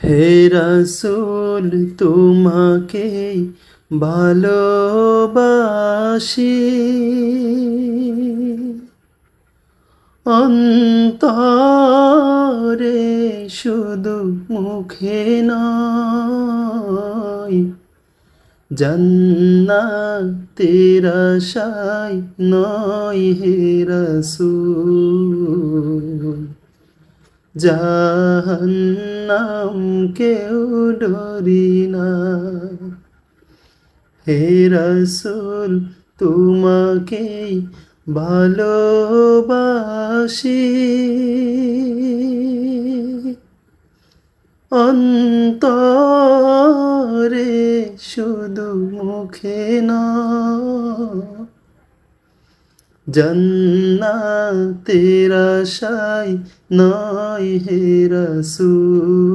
হে রাসূল তোমাকেই ভালোবাসি, অন্তরে শুধু মুখে নয়, জান্নাতের আশায় নয় হে রাসূল, জাহান্নাম কেউ ডরি না। হে রাসূল তোমাকেই ভালোবাসি, অন্তরে শুধু মুখে নয়, জান্নাতের আশায় নয় হে রাসূল।